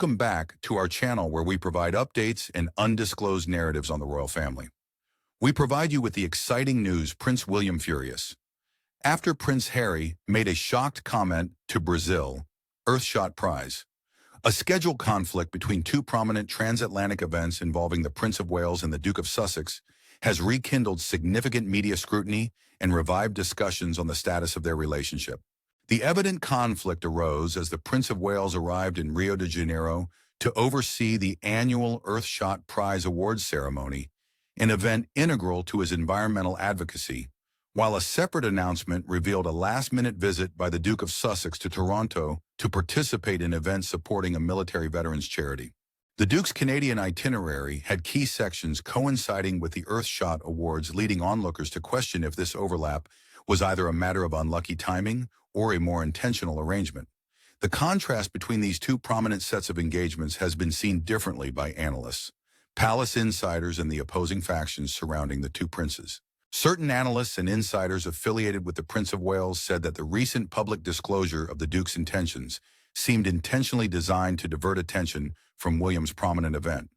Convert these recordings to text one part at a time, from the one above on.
Welcome back to our channel where we provide updates and undisclosed narratives on the royal family. We provide you with the exciting news Prince William furious. After Prince Harry made a shocked comment to Brazil, Earthshot Prize, a scheduled conflict between two prominent transatlantic events involving the Prince of Wales and the Duke of Sussex, has rekindled significant media scrutiny and revived discussions on the status of their relationship. The evident conflict arose as the Prince of Wales arrived in Rio de Janeiro to oversee the annual Earthshot Prize Awards ceremony, an event integral to his environmental advocacy, while a separate announcement revealed a last-minute visit by the Duke of Sussex to Toronto to participate in events supporting a military veterans charity. The Duke's Canadian itinerary had key sections coinciding with the Earthshot Awards, leading onlookers to question if this overlap was either a matter of unlucky timing or a more intentional arrangement. The contrast between these two prominent sets of engagements has been seen differently by analysts, palace insiders, and the opposing factions surrounding the two princes. Certain analysts and insiders affiliated with the Prince of Wales said that the recent public disclosure of the Duke's intentions seemed intentionally designed to divert attention from William's prominent event.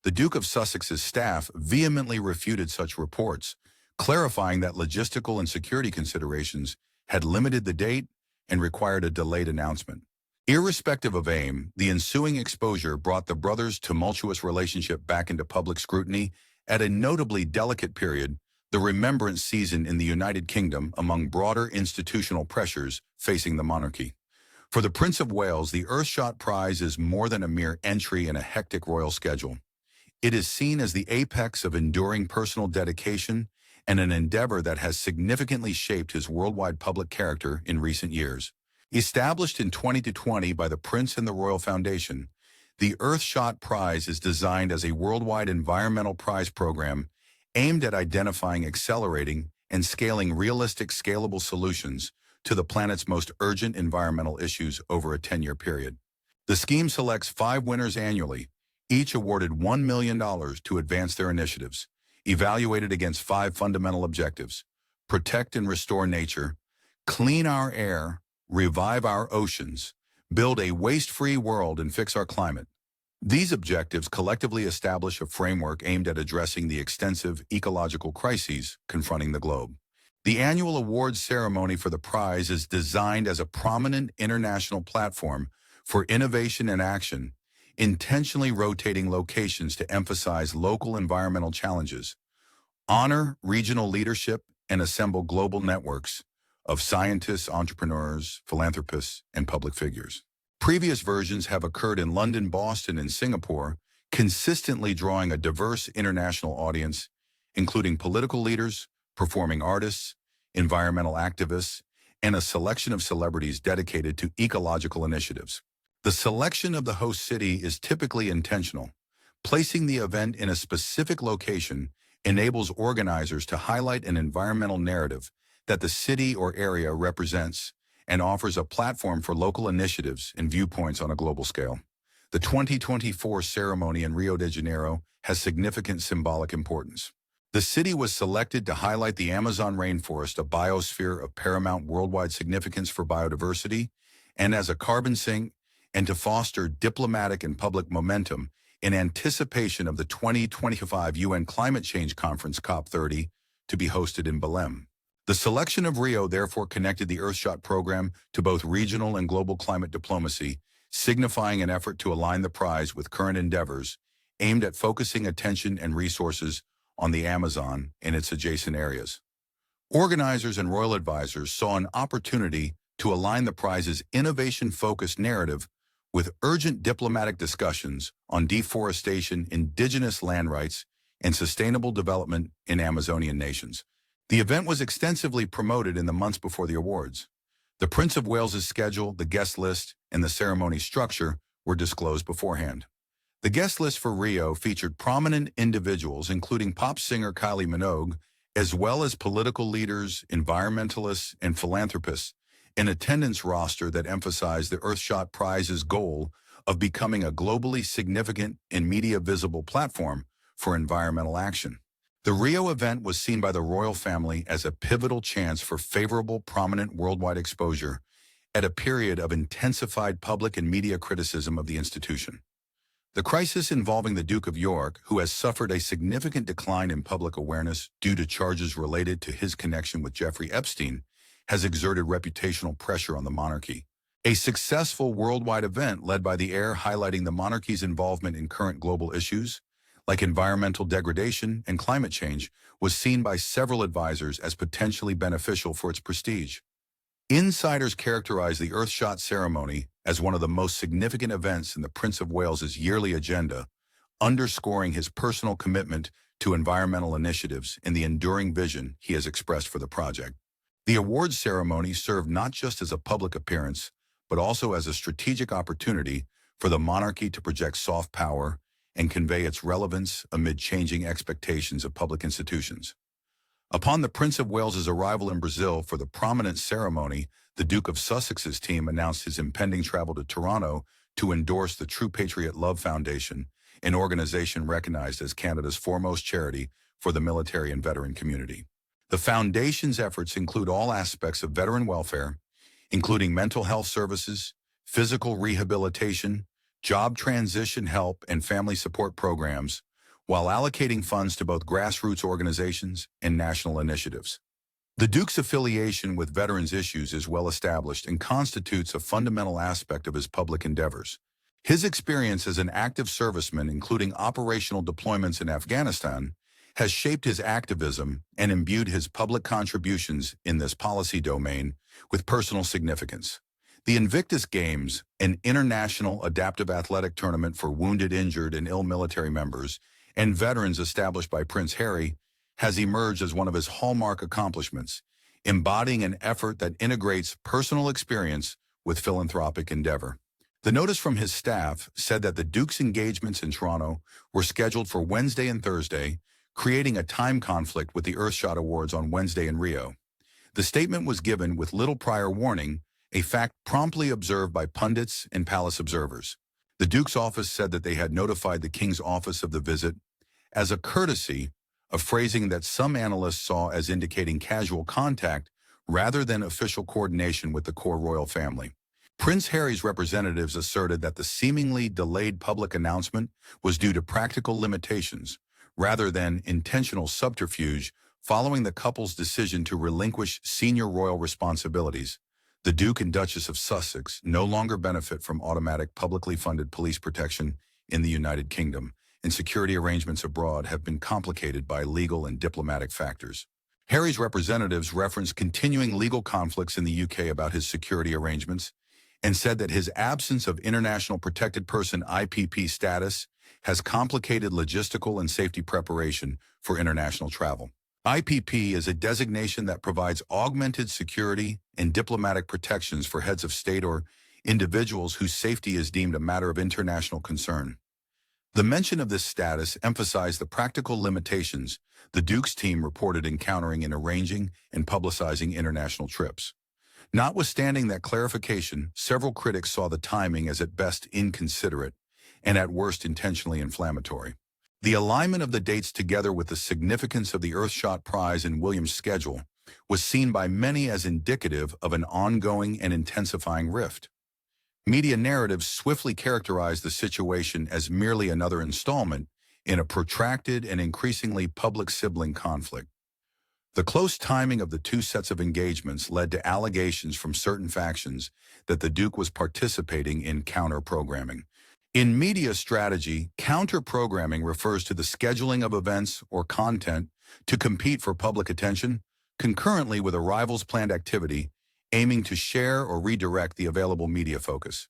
The Duke of Sussex's staff vehemently refuted such reports, clarifying that logistical and security considerations had limited the date and required a delayed announcement. Irrespective of aim, the ensuing exposure brought the brothers' tumultuous relationship back into public scrutiny at a notably delicate period, the remembrance season in the United Kingdom, among broader institutional pressures facing the monarchy. For the Prince of Wales, the Earthshot Prize is more than a mere entry in a hectic royal schedule. It is seen as the apex of enduring personal dedication and an endeavor that has significantly shaped his worldwide public character in recent years. Established in 2020 by the Prince and the Royal Foundation, the Earthshot Prize is designed as a worldwide environmental prize program aimed at identifying, accelerating, and scaling realistic, scalable solutions to the planet's most urgent environmental issues over a 10-year period. The scheme selects 5 winners annually, each awarded $1 million to advance their initiatives, evaluated against 5 fundamental objectives: protect and restore nature, clean our air, revive our oceans, build a waste-free world, and fix our climate. These objectives collectively establish a framework aimed at addressing the extensive ecological crises confronting the globe. The annual awards ceremony for the prize is designed as a prominent international platform for innovation and action, intentionally rotating locations to emphasize local environmental challenges, honor regional leadership, and assemble global networks of scientists, entrepreneurs, philanthropists, and public figures. Previous versions have occurred in London, Boston, and Singapore, consistently drawing a diverse international audience, including political leaders, performing artists, environmental activists, and a selection of celebrities dedicated to ecological initiatives. The selection of the host city is typically intentional. Placing the event in a specific location enables organizers to highlight an environmental narrative that the city or area represents and offers a platform for local initiatives and viewpoints on a global scale. The 2024 ceremony in Rio de Janeiro has significant symbolic importance. The city was selected to highlight the Amazon rainforest, a biosphere of paramount worldwide significance for biodiversity, and as a carbon sink, and to foster diplomatic and public momentum in anticipation of the 2025 UN Climate Change Conference COP30 to be hosted in Belém. The selection of Rio therefore connected the Earthshot program to both regional and global climate diplomacy, signifying an effort to align the prize with current endeavors aimed at focusing attention and resources on the Amazon and its adjacent areas. Organizers and royal advisors saw an opportunity to align the prize's innovation-focused narrative with urgent diplomatic discussions on deforestation, indigenous land rights, and sustainable development in Amazonian nations. The event was extensively promoted in the months before the awards. The Prince of Wales's schedule, the guest list, and the ceremony structure were disclosed beforehand. The guest list for Rio featured prominent individuals, including pop singer Kylie Minogue, as well as political leaders, environmentalists, and philanthropists, an attendance roster that emphasized the Earthshot Prize's goal of becoming a globally significant and media-visible platform for environmental action. The Rio event was seen by the royal family as a pivotal chance for favorable, prominent worldwide exposure at a period of intensified public and media criticism of the institution. The crisis involving the Duke of York, who has suffered a significant decline in public awareness due to charges related to his connection with Jeffrey Epstein, has exerted reputational pressure on the monarchy. A successful worldwide event led by the heir highlighting the monarchy's involvement in current global issues, like environmental degradation and climate change, was seen by several advisors as potentially beneficial for its prestige. Insiders characterize the Earthshot ceremony as one of the most significant events in the Prince of Wales's yearly agenda, underscoring his personal commitment to environmental initiatives and the enduring vision he has expressed for the project. The awards ceremony served not just as a public appearance, but also as a strategic opportunity for the monarchy to project soft power and convey its relevance amid changing expectations of public institutions. Upon the Prince of Wales's arrival in Brazil for the prominent ceremony, the Duke of Sussex's team announced his impending travel to Toronto to endorse the True Patriot Love Foundation, an organization recognized as Canada's foremost charity for the military and veteran community. The foundation's efforts include all aspects of veteran welfare, including mental health services, physical rehabilitation, job transition help, and family support programs, while allocating funds to both grassroots organizations and national initiatives. The Duke's affiliation with veterans' issues is well established and constitutes a fundamental aspect of his public endeavors. His experience as an active serviceman, including operational deployments in Afghanistan, has shaped his activism and imbued his public contributions in this policy domain with personal significance. The Invictus Games, an international adaptive athletic tournament for wounded, injured, and ill military members and veterans established by Prince Harry, has emerged as one of his hallmark accomplishments, embodying an effort that integrates personal experience with philanthropic endeavor. The notice from his staff said that the Duke's engagements in Toronto were scheduled for Wednesday and Thursday, creating a time conflict with the Earthshot Awards on Wednesday in Rio. The statement was given with little prior warning, a fact promptly observed by pundits and palace observers. The Duke's office said that they had notified the King's office of the visit as a courtesy, a phrasing that some analysts saw as indicating casual contact rather than official coordination with the core royal family. Prince Harry's representatives asserted that the seemingly delayed public announcement was due to practical limitations, rather than intentional subterfuge following the couple's decision to relinquish senior royal responsibilities. The Duke and Duchess of Sussex no longer benefit from automatic publicly funded police protection in the United Kingdom, and security arrangements abroad have been complicated by legal and diplomatic factors. Harry's representatives referenced continuing legal conflicts in the UK about his security arrangements and said that his absence of International Protected Person (IPP) status has complicated logistical and safety preparation for international travel. IPP is a designation that provides augmented security and diplomatic protections for heads of state or individuals whose safety is deemed a matter of international concern. The mention of this status emphasized the practical limitations the Duke's team reported encountering in arranging and publicizing international trips. Notwithstanding that clarification, several critics saw the timing as at best inconsiderate and at worst intentionally inflammatory. The alignment of the dates together with the significance of the Earthshot Prize in William's schedule was seen by many as indicative of an ongoing and intensifying rift. Media narratives swiftly characterized the situation as merely another installment in a protracted and increasingly public sibling conflict. The close timing of the two sets of engagements led to allegations from certain factions that the Duke was participating in counter-programming. In media strategy, counter-programming refers to the scheduling of events or content to compete for public attention, concurrently with a rival's planned activity, aiming to share or redirect the available media focus.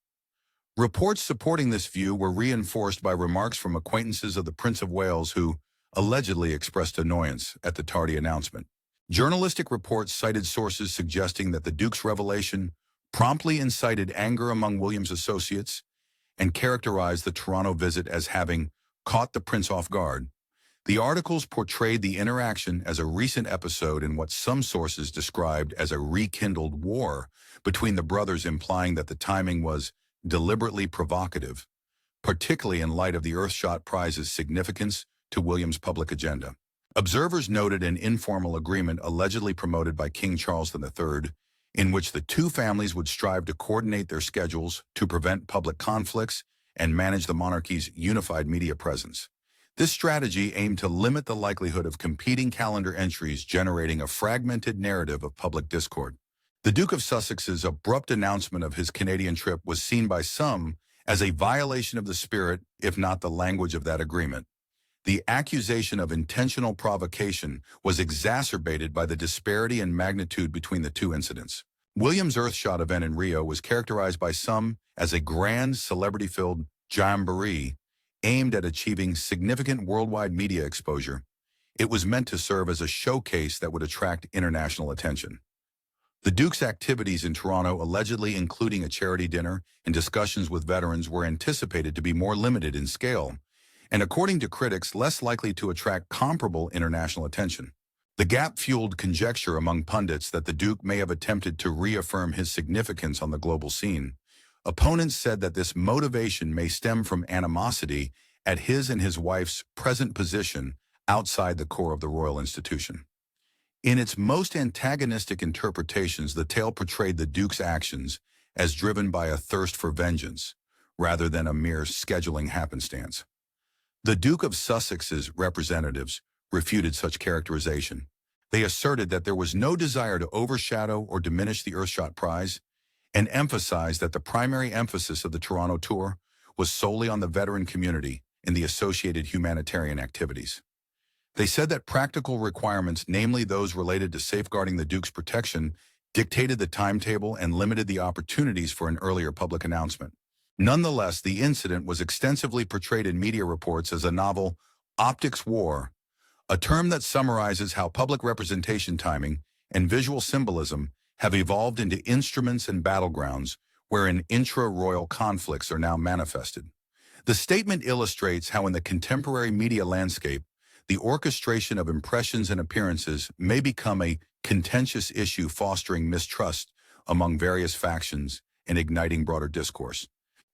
Reports supporting this view were reinforced by remarks from acquaintances of the Prince of Wales who allegedly expressed annoyance at the tardy announcement. Journalistic reports cited sources suggesting that the Duke's revelation promptly incited anger among William's associates and characterized the Toronto visit as having caught the prince off guard. The articles portrayed the interaction as a recent episode in what some sources described as a rekindled war between the brothers, implying that the timing was deliberately provocative, particularly in light of the Earthshot Prize's significance to William's public agenda. Observers noted an informal agreement allegedly promoted by King Charles III in which the two families would strive to coordinate their schedules to prevent public conflicts and manage the monarchy's unified media presence. This strategy aimed to limit the likelihood of competing calendar entries generating a fragmented narrative of public discord. The Duke of Sussex's abrupt announcement of his Canadian trip was seen by some as a violation of the spirit, if not the language of that agreement. The accusation of intentional provocation was exacerbated by the disparity in magnitude between the two incidents. William's Earthshot event in Rio was characterized by some as a grand, celebrity-filled jamboree aimed at achieving significant worldwide media exposure. It was meant to serve as a showcase that would attract international attention. The Duke's activities in Toronto, allegedly including a charity dinner and discussions with veterans, were anticipated to be more limited in scale, and according to critics, less likely to attract comparable international attention. The gap fueled conjecture among pundits that the Duke may have attempted to reaffirm his significance on the global scene. Opponents said that this motivation may stem from animosity at his and his wife's present position outside the core of the royal institution. In its most antagonistic interpretations, the tale portrayed the Duke's actions as driven by a thirst for vengeance, rather than a mere scheduling happenstance. The Duke of Sussex's representatives refuted such characterization. They asserted that there was no desire to overshadow or diminish the Earthshot Prize, and emphasized that the primary emphasis of the Toronto tour was solely on the veteran community and the associated humanitarian activities. They said that practical requirements, namely those related to safeguarding the Duke's protection, dictated the timetable and limited the opportunities for an earlier public announcement. Nonetheless, the incident was extensively portrayed in media reports as a novel optics war, a term that summarizes how public representation timing and visual symbolism have evolved into instruments and battlegrounds wherein intra-royal conflicts are now manifested. The statement illustrates how in the contemporary media landscape, the orchestration of impressions and appearances may become a contentious issue, fostering mistrust among various factions and igniting broader discourse.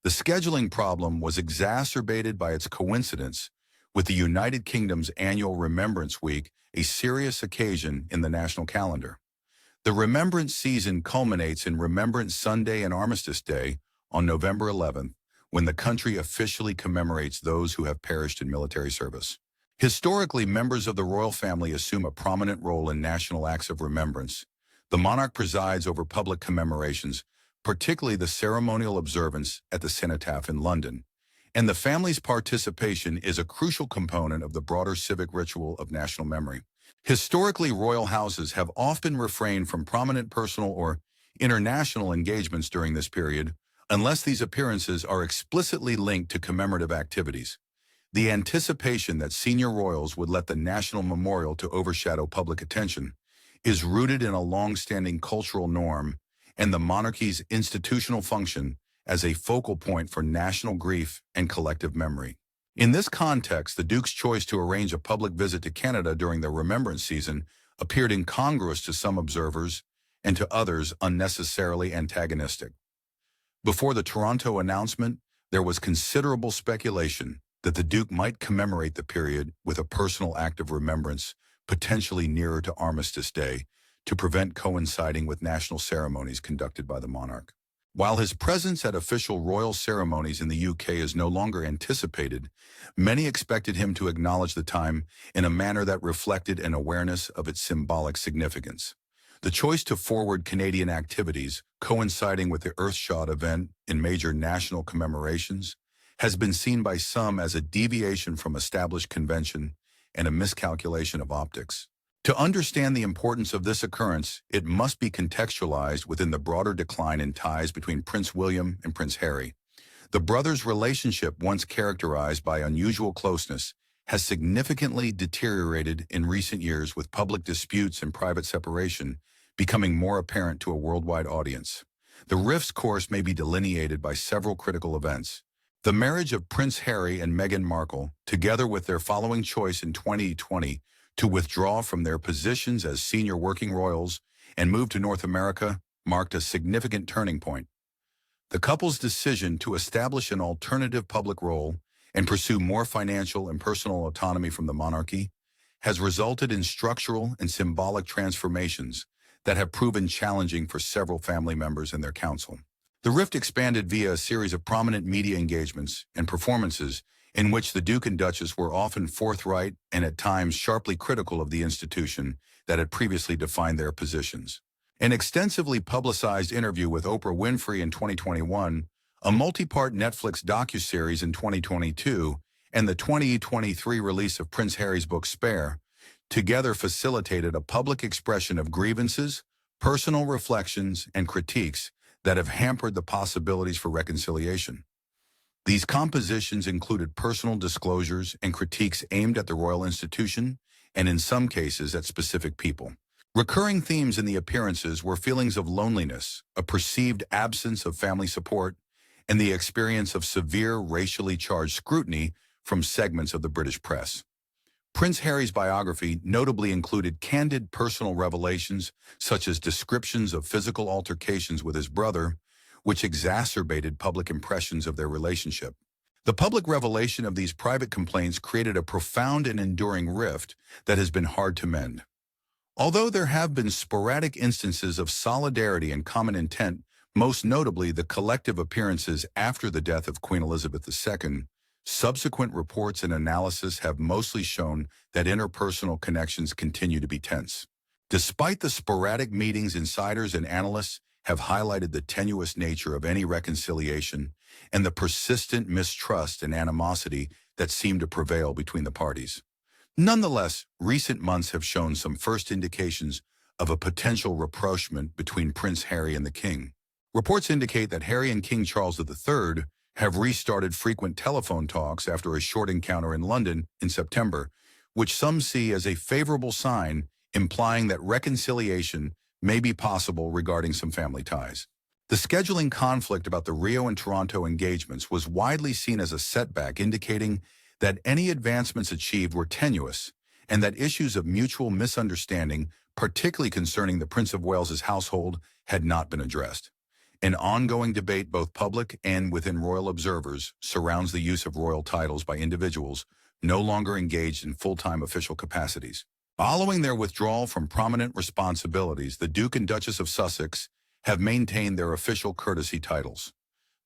The scheduling problem was exacerbated by its coincidence with the United Kingdom's annual Remembrance Week, a serious occasion in the national calendar. The Remembrance season culminates in Remembrance Sunday and Armistice Day on November 11th, when the country officially commemorates those who have perished in military service. Historically, members of the royal family assume a prominent role in national acts of remembrance. The monarch presides over public commemorations, particularly the ceremonial observance at the cenotaph in London, and the family's participation is a crucial component of the broader civic ritual of national memory. Historically, royal houses have often refrained from prominent personal or international engagements during this period, unless these appearances are explicitly linked to commemorative activities. The anticipation that senior royals would let the national memorial to overshadow public attention is rooted in a long-standing cultural norm and the monarchy's institutional function as a focal point for national grief and collective memory. In this context, the Duke's choice to arrange a public visit to Canada during the Remembrance season appeared incongruous to some observers and to others unnecessarily antagonistic. Before the Toronto announcement, there was considerable speculation that the Duke might commemorate the period with a personal act of remembrance, potentially nearer to Armistice Day, to prevent coinciding with national ceremonies conducted by the monarch. While his presence at official royal ceremonies in the UK is no longer anticipated, many expected him to acknowledge the time in a manner that reflected an awareness of its symbolic significance. The choice to forward Canadian activities, coinciding with the Earthshot event in major national commemorations, has been seen by some as a deviation from established convention and a miscalculation of optics. To understand the importance of this occurrence, it must be contextualized within the broader decline in ties between Prince William and Prince Harry. The brothers' relationship, once characterized by unusual closeness, has significantly deteriorated in recent years, with public disputes and private separation becoming more apparent to a worldwide audience. The rift's course may be delineated by several critical events. The marriage of Prince Harry and Meghan Markle, together with their following choice in 2020 to withdraw from their positions as senior working royals and move to North America, marked a significant turning point. The couple's decision to establish an alternative public role and pursue more financial and personal autonomy from the monarchy has resulted in structural and symbolic transformations that have proven challenging for several family members and their counsel. The rift expanded via a series of prominent media engagements and performances in which the Duke and Duchess were often forthright and at times sharply critical of the institution that had previously defined their positions. An extensively publicized interview with Oprah Winfrey in 2021, a multi-part Netflix docuseries in 2022, and the 2023 release of Prince Harry's book Spare, together facilitated a public expression of grievances, personal reflections, and critiques that have hampered the possibilities for reconciliation. These compositions included personal disclosures and critiques aimed at the royal institution, and in some cases at specific people. Recurring themes in the appearances were feelings of loneliness, a perceived absence of family support, and the experience of severe racially charged scrutiny from segments of the British press. Prince Harry's biography notably included candid personal revelations, such as descriptions of physical altercations with his brother, which exacerbated public impressions of their relationship. The public revelation of these private complaints created a profound and enduring rift that has been hard to mend. Although there have been sporadic instances of solidarity and common intent, most notably the collective appearances after the death of Queen Elizabeth II, subsequent reports and analysis have mostly shown that interpersonal connections continue to be tense. Despite the sporadic meetings, insiders and analysts have highlighted the tenuous nature of any reconciliation and the persistent mistrust and animosity that seem to prevail between the parties. Nonetheless, recent months have shown some first indications of a potential rapprochement between Prince Harry and the King. Reports indicate that Harry and King Charles III have restarted frequent telephone talks after a short encounter in London in September, which some see as a favorable sign, implying that reconciliation may be possible regarding some family ties. The scheduling conflict about the Rio and Toronto engagements was widely seen as a setback, indicating that any advancements achieved were tenuous and that issues of mutual misunderstanding, particularly concerning the Prince of Wales's household, had not been addressed. An ongoing debate, both public and within royal observers, surrounds the use of royal titles by individuals no longer engaged in full-time official capacities. Following their withdrawal from prominent responsibilities, the Duke and Duchess of Sussex have maintained their official courtesy titles.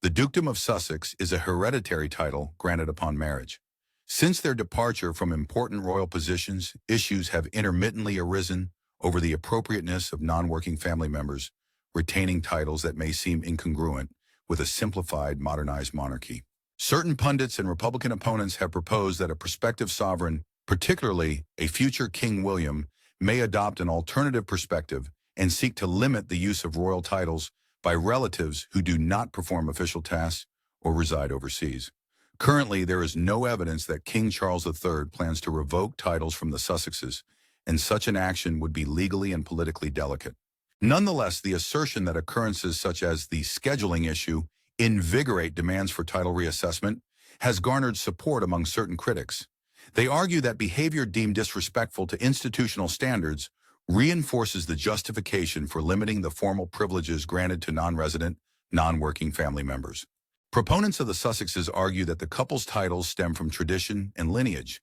The Dukedom of Sussex is a hereditary title granted upon marriage. Since their departure from important royal positions, issues have intermittently arisen over the appropriateness of non-working family members retaining titles that may seem incongruent with a simplified, modernized monarchy. Certain pundits and Republican opponents have proposed that a prospective sovereign, particularly a future King William, may adopt an alternative perspective and seek to limit the use of royal titles by relatives who do not perform official tasks or reside overseas. Currently, there is no evidence that King Charles III plans to revoke titles from the Sussexes, and such an action would be legally and politically delicate. Nonetheless, the assertion that occurrences such as the scheduling issue invigorate demands for title reassessment has garnered support among certain critics. They argue that behavior deemed disrespectful to institutional standards reinforces the justification for limiting the formal privileges granted to non-resident, non-working family members. Proponents of the Sussexes argue that the couple's titles stem from tradition and lineage,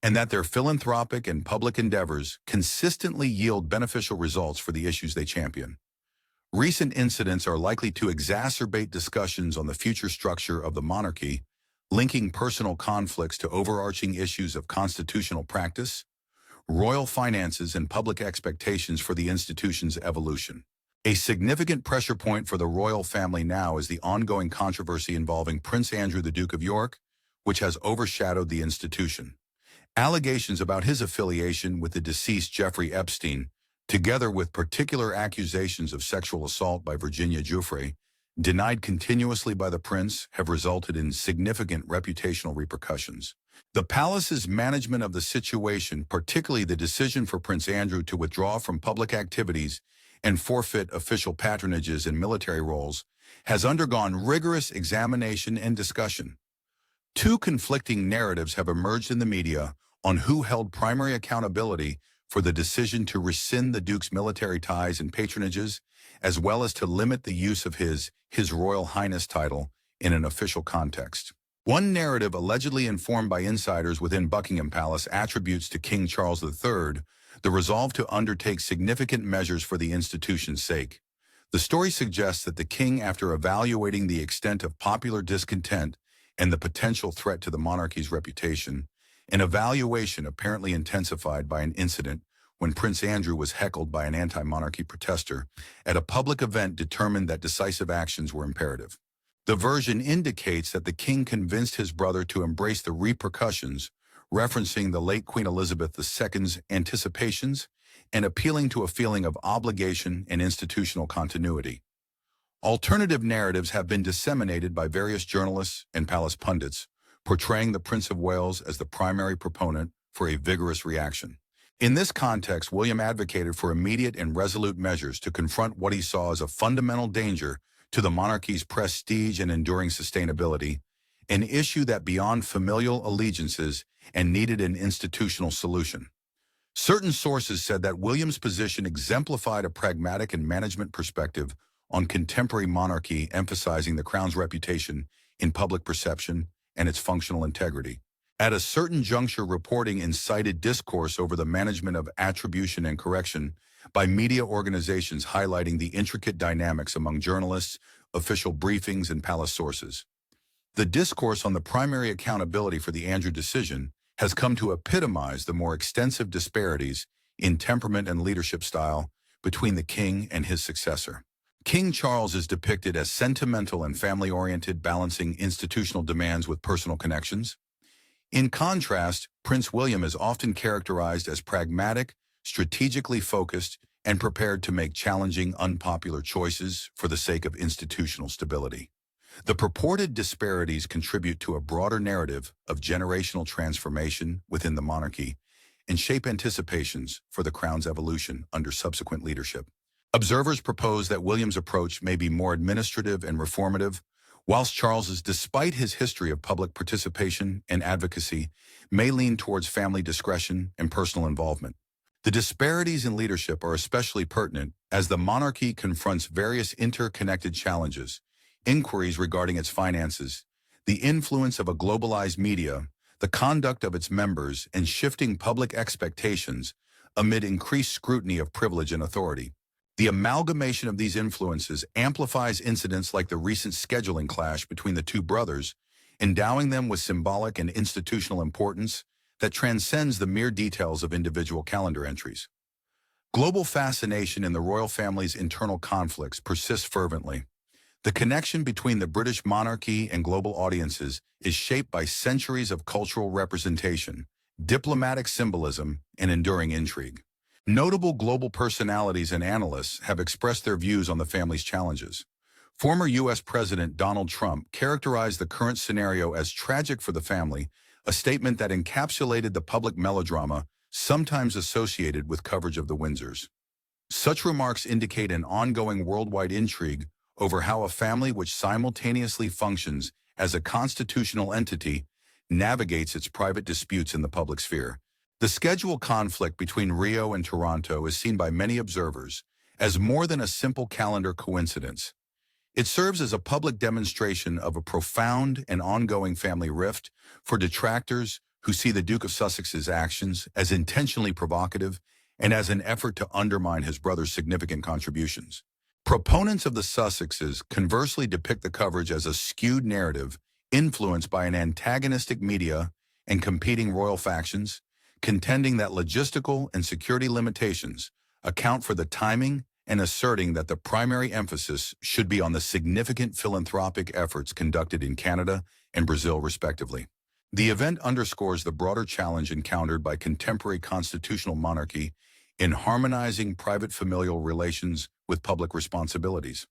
and that their philanthropic and public endeavors consistently yield beneficial results for the issues they champion. Recent incidents are likely to exacerbate discussions on the future structure of the monarchy, linking personal conflicts to overarching issues of constitutional practice, royal finances, and public expectations for the institution's evolution. A significant pressure point for the royal family now is the ongoing controversy involving Prince Andrew, the Duke of York, which has overshadowed the institution. Allegations about his affiliation with the deceased Jeffrey Epstein, together with particular accusations of sexual assault by Virginia Giuffre, denied continuously by the prince, have resulted in significant reputational repercussions. The palace's management of the situation, particularly the decision for Prince Andrew to withdraw from public activities and forfeit official patronages and military roles, has undergone rigorous examination and discussion. Two conflicting narratives have emerged in the media on who held primary accountability for the decision to rescind the Duke's military ties and patronages, as well as to limit the use of his Royal Highness title in an official context. One narrative, allegedly informed by insiders within Buckingham Palace, attributes to King Charles III the resolve to undertake significant measures for the institution's sake. The story suggests that the king, after evaluating the extent of popular discontent and the potential threat to the monarchy's reputation, an evaluation apparently intensified by an incident when Prince Andrew was heckled by an anti-monarchy protester at a public event, determined that decisive actions were imperative. The version indicates that the king convinced his brother to embrace the repercussions, referencing the late Queen Elizabeth II's anticipations and appealing to a feeling of obligation and institutional continuity. Alternative narratives have been disseminated by various journalists and palace pundits, portraying the Prince of Wales as the primary proponent for a vigorous reaction. In this context, William advocated for immediate and resolute measures to confront what he saw as a fundamental danger to the monarchy's prestige and enduring sustainability, an issue that beyond familial allegiances and needed an institutional solution. Certain sources said that William's position exemplified a pragmatic and management perspective on contemporary monarchy, emphasizing the crown's reputation in public perception and its functional integrity. At a certain juncture, reporting incited discourse over the management of attribution and correction by media organizations, highlighting the intricate dynamics among journalists, official briefings, and palace sources. The discourse on the primary accountability for the Andrew decision has come to epitomize the more extensive disparities in temperament and leadership style between the king and his successor. King Charles is depicted as sentimental and family-oriented, balancing institutional demands with personal connections. In contrast, Prince William is often characterized as pragmatic, strategically focused, and prepared to make challenging, unpopular choices for the sake of institutional stability. The purported disparities contribute to a broader narrative of generational transformation within the monarchy and shape anticipations for the crown's evolution under subsequent leadership. Observers propose that William's approach may be more administrative and reformative, whilst Charles's, despite his history of public participation and advocacy, may lean towards family discretion and personal involvement. The disparities in leadership are especially pertinent as the monarchy confronts various interconnected challenges: inquiries regarding its finances, the influence of a globalized media, the conduct of its members, and shifting public expectations amid increased scrutiny of privilege and authority. The amalgamation of these influences amplifies incidents like the recent scheduling clash between the two brothers, endowing them with symbolic and institutional importance that transcends the mere details of individual calendar entries. Global fascination in the royal family's internal conflicts persists fervently. The connection between the British monarchy and global audiences is shaped by centuries of cultural representation, diplomatic symbolism, and enduring intrigue. Notable global personalities and analysts have expressed their views on the family's challenges. Former U.S. President Donald Trump characterized the current scenario as tragic for the family, a statement that encapsulated the public melodrama sometimes associated with coverage of the Windsors. Such remarks indicate an ongoing worldwide intrigue over how a family which simultaneously functions as a constitutional entity navigates its private disputes in the public sphere. The schedule conflict between Rio and Toronto is seen by many observers as more than a simple calendar coincidence. It serves as a public demonstration of a profound and ongoing family rift for detractors who see the Duke of Sussex's actions as intentionally provocative and as an effort to undermine his brother's significant contributions. Proponents of the Sussexes conversely depict the coverage as a skewed narrative influenced by an antagonistic media and competing royal factions, contending that logistical and security limitations account for the timing and asserting that the primary emphasis should be on the significant philanthropic efforts conducted in Canada and Brazil, respectively. The event underscores the broader challenge encountered by contemporary constitutional monarchy in harmonizing private familial relations with public responsibilities.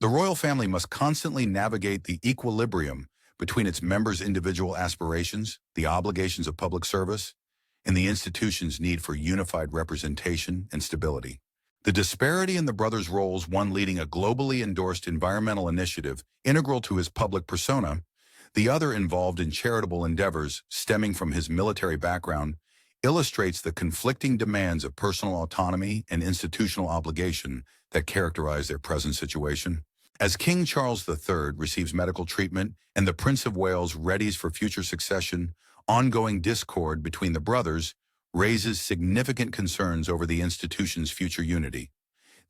The royal family must constantly navigate the equilibrium between its members' individual aspirations, the obligations of public service, and the institution's need for unified representation and stability. The disparity in the brothers' roles, one leading a globally endorsed environmental initiative integral to his public persona, the other involved in charitable endeavors stemming from his military background, illustrates the conflicting demands of personal autonomy and institutional obligation that characterize their present situation. As King Charles III receives medical treatment and the Prince of Wales readies for future succession, ongoing discord between the brothers raises significant concerns over the institution's future unity.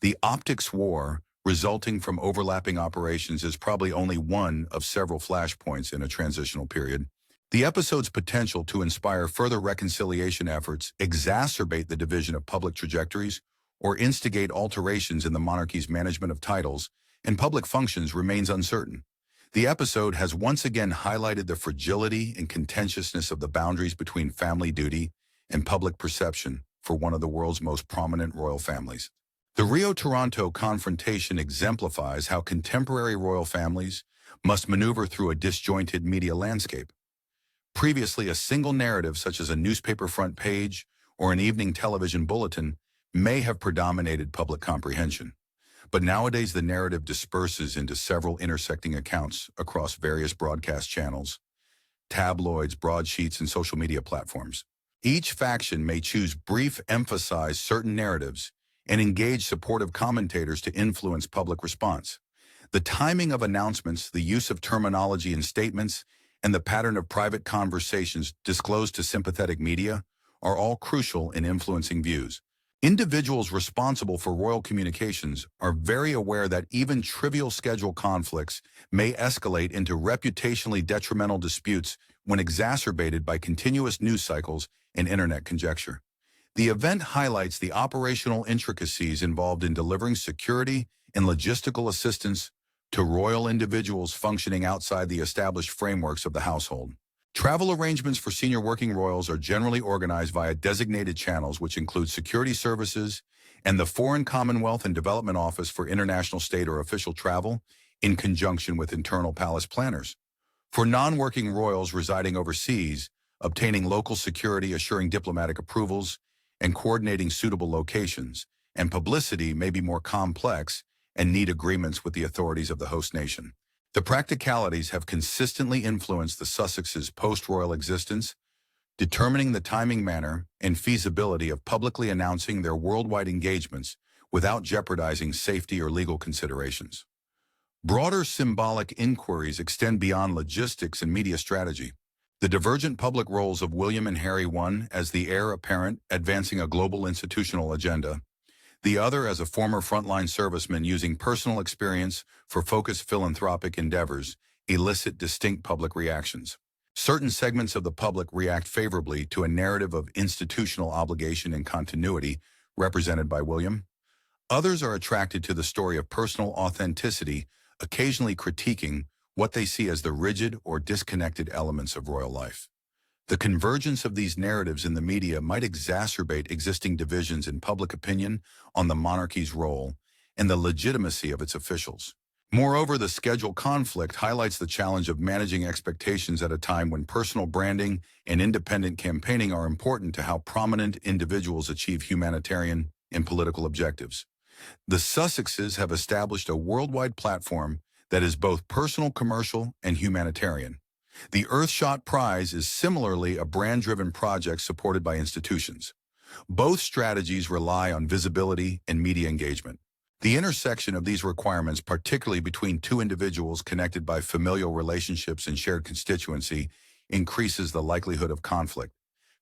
The optics war resulting from overlapping operations is probably only one of several flashpoints in a transitional period. The episode's potential to inspire further reconciliation efforts, exacerbate the division of public trajectories, or instigate alterations in the monarchy's management of titles and public functions remains uncertain. The episode has once again highlighted the fragility and contentiousness of the boundaries between family duty and public perception for one of the world's most prominent royal families. The Rio-Toronto confrontation exemplifies how contemporary royal families must maneuver through a disjointed media landscape. Previously, a single narrative such as a newspaper front page or an evening television bulletin may have predominated public comprehension. But nowadays, the narrative disperses into several intersecting accounts across various broadcast channels, tabloids, broadsheets, and social media platforms. Each faction may choose brief, emphasize certain narratives and engage supportive commentators to influence public response. The timing of announcements, the use of terminology in statements, and the pattern of private conversations disclosed to sympathetic media are all crucial in influencing views. Individuals responsible for royal communications are very aware that even trivial schedule conflicts may escalate into reputationally detrimental disputes when exacerbated by continuous news cycles and internet conjecture. The event highlights the operational intricacies involved in delivering security and logistical assistance to royal individuals functioning outside the established frameworks of the household. Travel arrangements for senior working royals are generally organized via designated channels, which include security services and the Foreign Commonwealth and Development Office for international, state, or official travel, in conjunction with internal palace planners. For non-working royals residing overseas, obtaining local security, assuring diplomatic approvals, and coordinating suitable locations and publicity may be more complex and need agreements with the authorities of the host nation. The practicalities have consistently influenced the Sussexes' post-royal existence, determining the timing, manner, and feasibility of publicly announcing their worldwide engagements without jeopardizing safety or legal considerations. Broader symbolic inquiries extend beyond logistics and media strategy. The divergent public roles of William and Harry, one as the heir apparent advancing a global institutional agenda, the other as a former frontline serviceman using personal experience for focused philanthropic endeavors, elicit distinct public reactions. Certain segments of the public react favorably to a narrative of institutional obligation and continuity represented by William. Others are attracted to the story of personal authenticity, occasionally critiquing what they see as the rigid or disconnected elements of royal life. The convergence of these narratives in the media might exacerbate existing divisions in public opinion on the monarchy's role and the legitimacy of its officials. Moreover, the schedule conflict highlights the challenge of managing expectations at a time when personal branding and independent campaigning are important to how prominent individuals achieve humanitarian and political objectives. The Sussexes have established a worldwide platform that is both personal, commercial, and humanitarian. The Earthshot Prize is similarly a brand-driven project supported by institutions. Both strategies rely on visibility and media engagement. The intersection of these requirements, particularly between two individuals connected by familial relationships and shared constituency, increases the likelihood of conflict.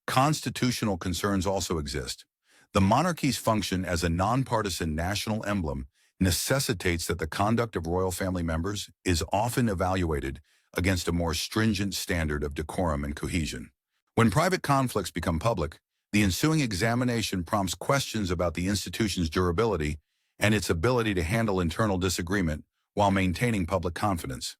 Constitutional concerns also exist. The monarchy's function as a nonpartisan national emblem necessitates that the conduct of royal family members is often evaluated against a more stringent standard of decorum and cohesion. When private conflicts become public, the ensuing examination prompts questions about the institution's durability and its ability to handle internal disagreement while maintaining public confidence.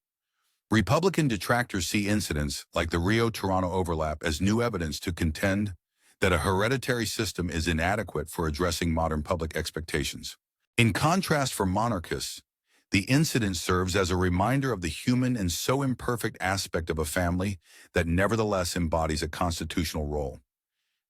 Republican detractors see incidents like the Rio-Toronto overlap as new evidence to contend that a hereditary system is inadequate for addressing modern public expectations. In contrast, for monarchists, the incident serves as a reminder of the human and so imperfect aspect of a family that nevertheless embodies a constitutional role.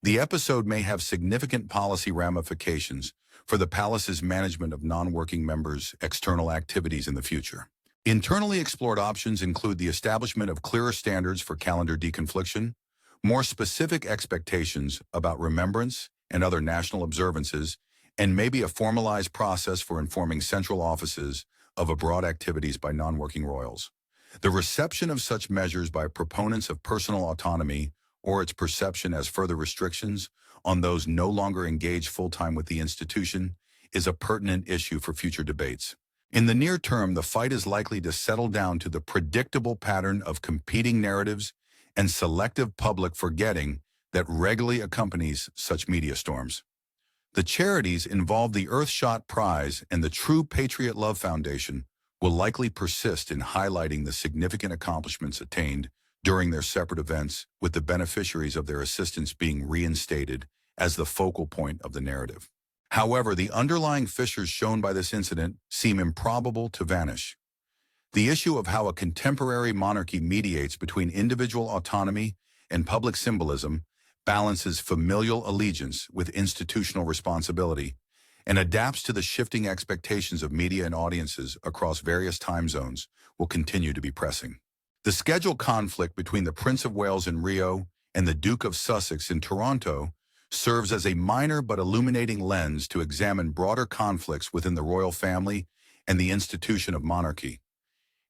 The episode may have significant policy ramifications for the palace's management of non-working members' external activities in the future. Internally explored options include the establishment of clearer standards for calendar deconfliction, more specific expectations about remembrance and other national observances, and maybe a formalized process for informing central offices of abroad activities by non-working royals. The reception of such measures by proponents of personal autonomy or its perception as further restrictions on those no longer engaged full-time with the institution is a pertinent issue for future debates. In the near term, the fight is likely to settle down to the predictable pattern of competing narratives and selective public forgetting that regularly accompanies such media storms. The charities involved, the Earthshot Prize and the True Patriot Love Foundation, will likely persist in highlighting the significant accomplishments attained during their separate events, with the beneficiaries of their assistance being reinstated as the focal point of the narrative. However, the underlying fissures shown by this incident seem improbable to vanish. The issue of how a contemporary monarchy mediates between individual autonomy and public symbolism, balances familial allegiance with institutional responsibility, and adapts to the shifting expectations of media and audiences across various time zones will continue to be pressing. The scheduled conflict between the Prince of Wales in Rio and the Duke of Sussex in Toronto serves as a minor but illuminating lens to examine broader conflicts within the royal family and the institution of monarchy.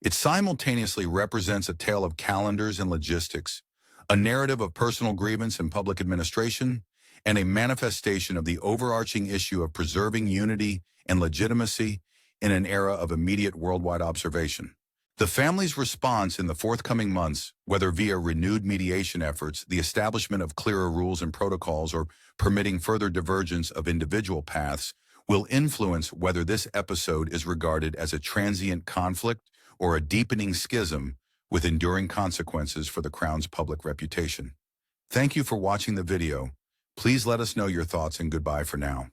It simultaneously represents a tale of calendars and logistics, a narrative of personal grievance and public administration, and a manifestation of the overarching issue of preserving unity and legitimacy in an era of immediate worldwide observation. The family's response in the forthcoming months, whether via renewed mediation efforts, the establishment of clearer rules and protocols, or permitting further divergence of individual paths, will influence whether this episode is regarded as a transient conflict or a deepening schism with enduring consequences for the Crown's public reputation. Thank you for watching the video. Please let us know your thoughts, and goodbye for now.